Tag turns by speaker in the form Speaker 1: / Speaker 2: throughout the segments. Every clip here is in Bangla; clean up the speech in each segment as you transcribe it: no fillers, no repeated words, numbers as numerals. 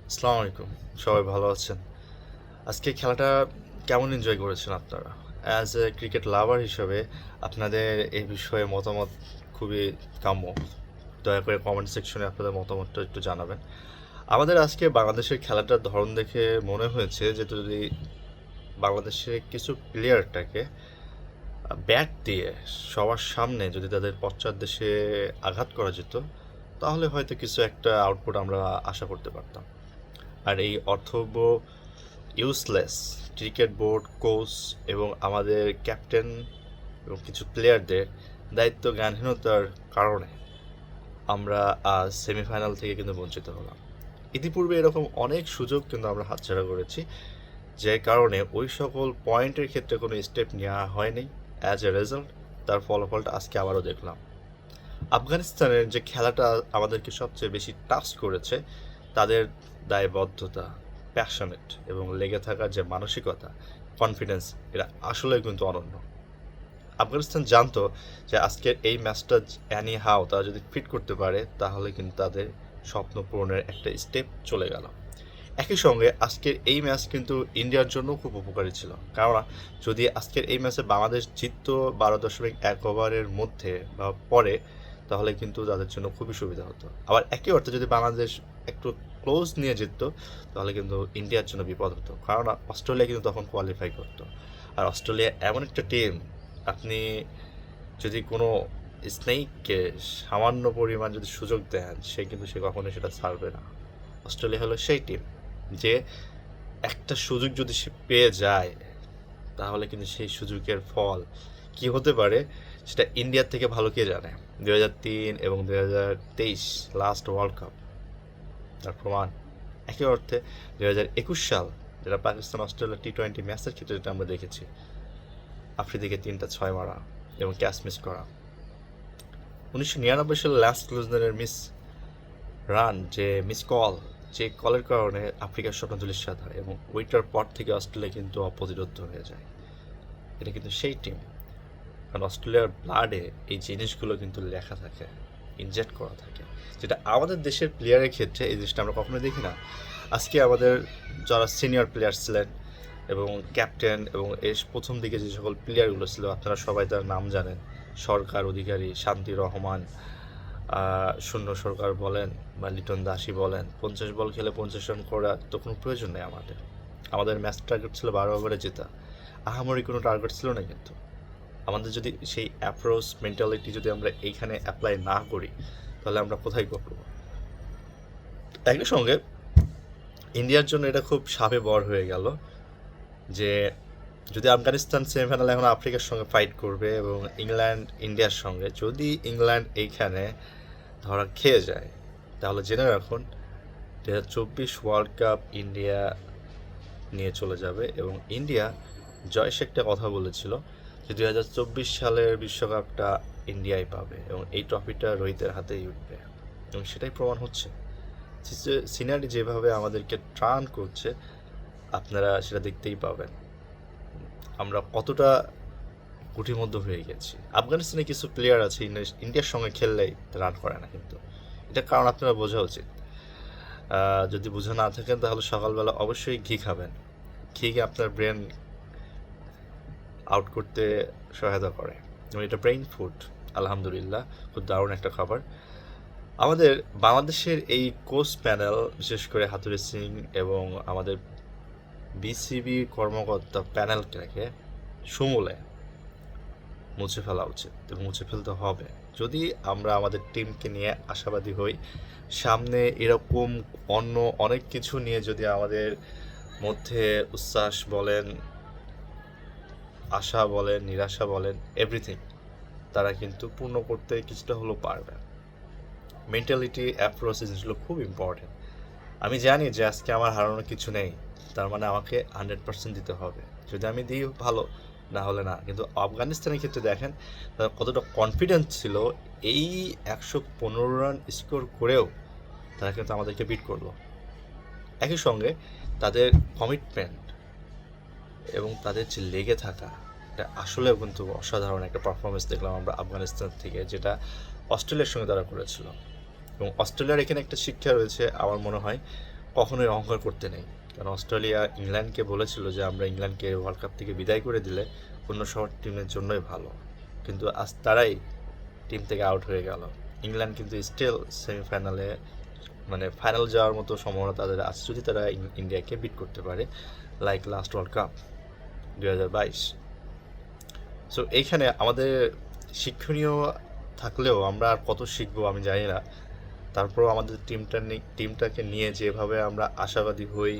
Speaker 1: আসসালামু আলাইকুম। সবাই ভালো আছেন? আজকে খেলাটা কেমন এনজয় করেছেন আপনারা? অ্যাজ এ ক্রিকেট লাভার হিসেবে আপনাদের এই বিষয়ে মতামত খুবই কাম্য। দয়া করে কমেন্ট সেকশনে আপনাদের মতামতটা একটু জানাবেন। আমাদের আজকে বাংলাদেশের খেলাটার ধরন দেখে মনে হয়েছে যে যদি বাংলাদেশের কিছু প্লেয়ারটাকে ব্যাট দিয়ে সবার সামনে যদি তাদের পশ্চাৎ দেশে আঘাত করা যেত, তাহলে হয়তো কিছু একটা আউটপুট আমরা আশা করতে পারতাম। আর এই অর্থবহ ইউজলেস ক্রিকেট বোর্ড, কোচ এবং আমাদের ক্যাপ্টেন এবং কিছু প্লেয়ারদের দায়িত্ব জ্ঞানহীনতার কারণে আমরা আজ সেমিফাইনাল থেকে কিন্তু বঞ্চিত হলাম। ইতিপূর্বে এরকম অনেক সুযোগ কিন্তু আমরা হাতছাড়া করেছি, যে কারণে ওই সকল পয়েন্টের ক্ষেত্রে কোনো স্টেপ নেওয়া হয়নি। অ্যাজ এ রেজাল্ট তার ফলাফলটা আজকে আবারও দেখলাম। আফগানিস্তানের যে খেলাটা আমাদেরকে সবচেয়ে বেশি টাচ করেছে, তাদের দায়বদ্ধতা, প্যাশনেট এবং লেগে থাকার যে মানসিকতা, কনফিডেন্স, এরা আসলে কিন্তু অনন্য। আফগানিস্তান জানতো যে আজকের এই ম্যাচটা অ্যানি হাও তারা যদি ফিট করতে পারে, তাহলে কিন্তু তাদের স্বপ্ন পূরণের একটা স্টেপ চলে গেল। একই সঙ্গে আজকের এই ম্যাচ কিন্তু ইন্ডিয়ার জন্য খুব উপকারী ছিল, কারণ যদি আজকের এই ম্যাচে বাংলাদেশ জিততো 12.1 ওভারের মধ্যে বা পরে, তাহলে কিন্তু তাদের জন্য খুবই সুবিধা হতো। আবার একই অর্থে যদি বাংলাদেশ একটু ক্লোজ নিয়ে জিততো, তাহলে কিন্তু ইন্ডিয়ার জন্য বিপদ হতো, কারণ অস্ট্রেলিয়া কিন্তু তখন কোয়ালিফাই করতো। আর অস্ট্রেলিয়া এমন একটা টিম, আপনি যদি কোনো স্নেককে সামান্য পরিমাণ যদি সুযোগ দেন, সে কখনোই সেটা ছাড়বে না। অস্ট্রেলিয়া হলো সেই টিম যে একটা সুযোগ যদি সে পেয়ে যায়, তাহলে কিন্তু সেই সুযোগের ফল কি হতে পারে সেটা ইন্ডিয়ার থেকে ভালো কে জানে। 2003 এবং 2023 লাস্ট ওয়ার্ল্ড কাপ তার প্রমাণ। একই অর্থে 2021 সাল, যেটা পাকিস্তান অস্ট্রেলিয়া T20 ম্যাচের ক্ষেত্রে যেটা আমরা দেখেছি, আফ্রিদিকে 3টা 6 মারা এবং ক্যাচ মিস করা। 1999 সালে ল্যান্স ক্লুজনারের মিস রান, যে মিস কল, যে কলের কারণে আফ্রিকার স্বপ্ন ধূলিসাৎ হয় এবং ওইটার পর থেকে অস্ট্রেলিয়া কিন্তু অপ্রতিরোধ্য হয়ে যায়। এটা কিন্তু সেই টিম, কারণ অস্ট্রেলিয়ার ব্লাডে এই জিনিসগুলো কিন্তু লেখা থাকে, ইনজেক্ট করা থাকে, যেটা আমাদের দেশের প্লেয়ারের ক্ষেত্রে এই জিনিসটা আমরা কখনোই দেখি না। আজকে আমাদের যারা সিনিয়র প্লেয়ার ছিলেন এবং ক্যাপ্টেন এবং এর প্রথম দিকে যে সকল প্লেয়ারগুলো ছিল, আপনারা সবাই তার নাম জানেন। সরকার অধিকারী, শান্তি রহমান, শূন্য সরকার বলেন বা লিটন দাসই বলেন, 50 বল খেলে 50 রান করার তো কোনো প্রয়োজন নেই আমাদের। আমাদের ম্যাচ টার্গেট ছিল 12 ওভারে জেতা, আহামরি কোনো টার্গেট ছিল না। কিন্তু আমাদের যদি সেই অ্যাপ্রোচ মেন্টালিটি যদি আমরা এইখানে অ্যাপ্লাই না করি, তাহলে আমরা কোথায় করবো? একই সঙ্গে ইন্ডিয়ার জন্য এটা খুব সাবে বর হয়ে গেল যে যদি আফগানিস্তান সেমিফাইনালে এখন আফ্রিকার সঙ্গে ফাইট করবে এবং ইংল্যান্ড ইন্ডিয়ার সঙ্গে, যদি ইংল্যান্ড এইখানে ধরা খেয়ে যায়, তাহলে জেনে রাখুন 2024 ওয়ার্ল্ড কাপ ইন্ডিয়া নিয়ে চলে যাবে। এবং ইন্ডিয়া, জয়েশ একটা কথা বলেছিল যে 2024 সালের বিশ্বকাপটা ইন্ডিয়াই পাবে এবং এই ট্রফিটা রোহিতের হাতেই উঠবে। এবং সেটাই প্রমাণ হচ্ছে। সিনারি যেভাবে আমাদেরকে ট্রান করছে, আপনারা সেটা দেখতেই পাবেন আমরা কতটা গুটিমধ্য হয়ে গেছি। আফগানিস্তানে কিছু প্লেয়ার আছে ইন্ডিয়ার সঙ্গে খেললেই রান করে না, কিন্তু এটার কারণ আপনারা বোঝা উচিত। যদি বোঝা না থাকেন, তাহলে সকালবেলা অবশ্যই ঘি খাবেন। ঘি আপনার ব্রেন আউট করতে সহায়তা করে এবং এটা ব্রেইন ফুড। আলহামদুলিল্লাহ, খুব দারুণ একটা খাবার। আমাদের বাংলাদেশের এই কোচ প্যানেল, বিশেষ করে হাতুড়ি সিং এবং আমাদের বিসিবি কর্মকর্তা প্যানেলটাকে সমূলে মুছে ফেলা উচিত এবং মুছে ফেলতে হবে, যদি আমরা আমাদের টিমকে নিয়ে আশাবাদী হই। সামনে এরকম অন্য অনেক কিছু নিয়ে যদি আমাদের মধ্যে উচ্ছ্বাস বলেন, আশা বলেন, নিরাশা বলেন, এভরিথিং তারা কিন্তু পূর্ণ করতে কিছুটা হলেও পারবে। মেন্টালিটি, অ্যাপ্রোচ জিনিসগুলো খুব ইম্পর্টেন্ট। আমি জানি যে আজকে আমার হারানোর কিছু নেই, তার মানে আমাকে 100% দিতে হবে। যদি আমি দিই ভালো, না হলে না। কিন্তু আফগানিস্তানের ক্ষেত্রে দেখেন তারা কতটা কনফিডেন্স ছিল, এই 115 রান স্কোর করেও তারা কিন্তু আমাদেরকে বিট করলো। একই সঙ্গে তাদের কমিটমেন্ট এবং তাদের যে লেগে থাকা, এটা আসলেও কিন্তু অসাধারণ একটা পারফরমেন্স দেখলাম আমরা আফগানিস্তান থেকে, যেটা অস্ট্রেলিয়ার সঙ্গে তারা করেছিল। এবং অস্ট্রেলিয়ার এখানে একটা শিক্ষা রয়েছে আমার মনে হয়, কখনোই অহংকার করতে নেই। কারণ অস্ট্রেলিয়া ইংল্যান্ডকে বলেছিল যে আমরা ইংল্যান্ডকে ওয়ার্ল্ড কাপ থেকে বিদায় করে দিলে অন্য সব টিমের জন্যই ভালো, কিন্তু আজ তারাই টিম থেকে আউট হয়ে গেল। ইংল্যান্ড কিন্তু স্টিল সেমিফাইনালে মানে ফাইনাল যাওয়ার মতো সম্ভাবনা তাদের আছে যদি তারা ইন্ডিয়াকে বিট করতে পারে, like last world cup 2022। So এইখানে আমাদের শিক্ষণীয় থাকলেও আমরা আর কত শিখবো আমি জানি না। তারপরও আমাদের টিমটাকে নিয়ে যেভাবে আমরা আশাবাদী হই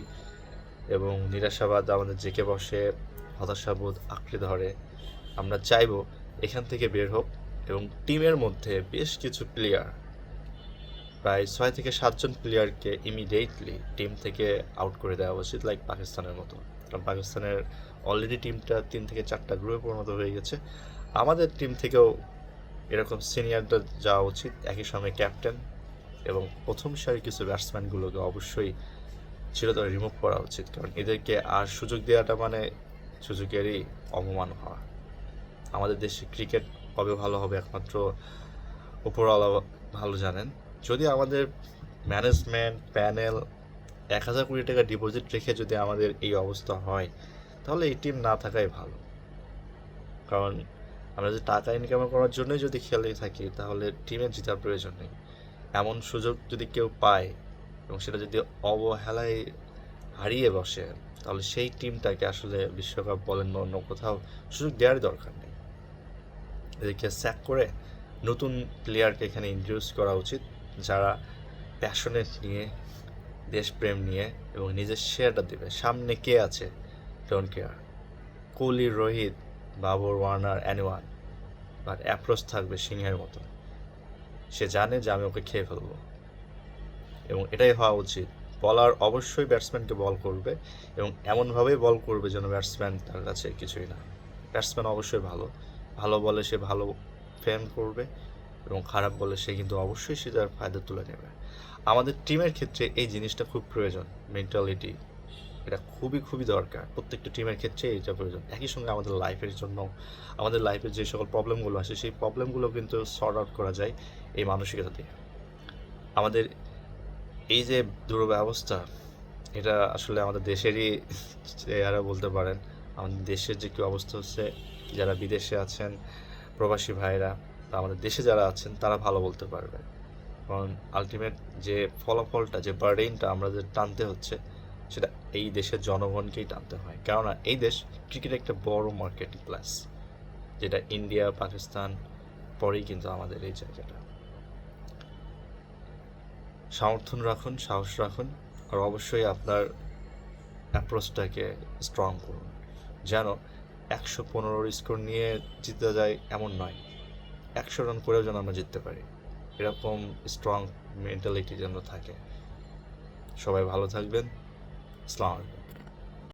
Speaker 1: এবং নিরাশাবাদ আমাদের জেঁকে বসে, হতাশাবোধ আঁকড়ে ধরে, আমরা চাইবো এখান থেকে বের হোক এবং টিমের মধ্যে বেশ কিছু প্লেয়ার, প্রায় 6 থেকে 7 জন প্লেয়ারকে ইমিডিয়েটলি টিম থেকে আউট করে দেওয়া উচিত, লাইক পাকিস্তানের মতো। কারণ পাকিস্তানের অলরেডি টিমটা 3 থেকে 4টা গ্রুপে পরিণত হয়ে গেছে। আমাদের টিম থেকেও এরকম সিনিয়রদের যাওয়া উচিত, একই সঙ্গে ক্যাপ্টেন এবং প্রথম সারির কিছু ব্যাটসম্যানগুলোকে অবশ্যই চিরতরে রিমুভ করা উচিত। কারণ এদেরকে আর সুযোগ দেওয়াটা মানে সুযোগেরই অপমান হওয়া। আমাদের দেশে ক্রিকেট কবে ভালো হবে একমাত্র উপরওয়ালা ভালো জানেন। যদি আমাদের ম্যানেজমেন্ট প্যানেল 1,000 কোটি টাকা ডিপোজিট রেখে যদি আমাদের এই অবস্থা হয়, তাহলে এই টিম না থাকাই ভালো। কারণ আমরা যদি টাকা ইনকাম করার জন্যই যদি খেলে থাকি, তাহলে টিমের জেতার প্রয়োজন নেই। এমন সুযোগ যদি কেউ পায় এবং সেটা যদি অবহেলায় হারিয়ে বসে, তাহলে সেই টিমটাকে আসলে বিশ্বকাপ বলেন বা অন্য কোথাও সুযোগ দেওয়ারই দরকার নেই। এদেরকে স্যাক করে নতুন প্লেয়ারকে এখানে ইন্ট্রোডিউস করা উচিত, যারা প্যাশনেট নিয়ে, দেশপ্রেম নিয়ে এবং নিজের শেয়ারটা দেবে। সামনে কে আছে don't care, Kohli, Rohit, Babar, Warner, anyone, but approach থাকবে সিংহের মতো। সে জানে যে আমি ওকে খেয়ে ফেলবো এবং এটাই হওয়া উচিত। বলার অবশ্যই ব্যাটসম্যানকে বল করবে এবং এমনভাবেই বল করবে যেন ব্যাটসম্যান তার কাছে কিছুই না। ব্যাটসম্যান অবশ্যই ভালো, ভালো বলে সে ভালো ফেম করবে এবং খারাপ বলে সে কিন্তু অবশ্যই সে তার ফায়দা তুলে নেবে। আমাদের টিমের ক্ষেত্রে এই জিনিসটা খুব প্রয়োজন, মেন্টালিটি, এটা খুবই খুবই দরকার। প্রত্যেকটা টিমের ক্ষেত্রে এটা প্রয়োজন। একই সঙ্গে আমাদের লাইফের জন্য, আমাদের লাইফের যে সকল প্রবলেমগুলো আসে সেই প্রবলেমগুলো কিন্তু সর্ট আউট করা যায় এই মানসিকতা দিয়ে। আমাদের এই যে দুরবস্থা, এটা আসলে আমাদের দেশেরই চেহারা বলতে পারেন। আমাদের দেশের যে কী অবস্থা হচ্ছে, যারা বিদেশে আছেন প্রবাসী ভাইরা বা আমাদের দেশে যারা আছেন তারা ভালো বলতে পারবে। কারণ আলটিমেট যে ফলাফলটা, যে বার্ডেনটা আমরা যে টানতে হচ্ছে, সেটা এই দেশের জনগণকেই টানতে হয়। কেননা এই দেশ ক্রিকেট একটা বড় মার্কেটিং প্লেস, যেটা ইন্ডিয়া, পাকিস্তান পরেই কিন্তু আমাদের এই জায়গাটা। সমর্থন রাখুন, সাহস রাখুন, আর অবশ্যই আপনার অ্যাপ্রোচটাকে স্ট্রং করুন, যেন 115 স্কোর নিয়ে জিতে যায় এমন নয়, 100 রান করেও যেন আমরা জিততে পারি, এরকম স্ট্রং মেন্টালিটি যেন থাকে। সবাই ভালো থাকবেন। আসসালামু আলাইকুম।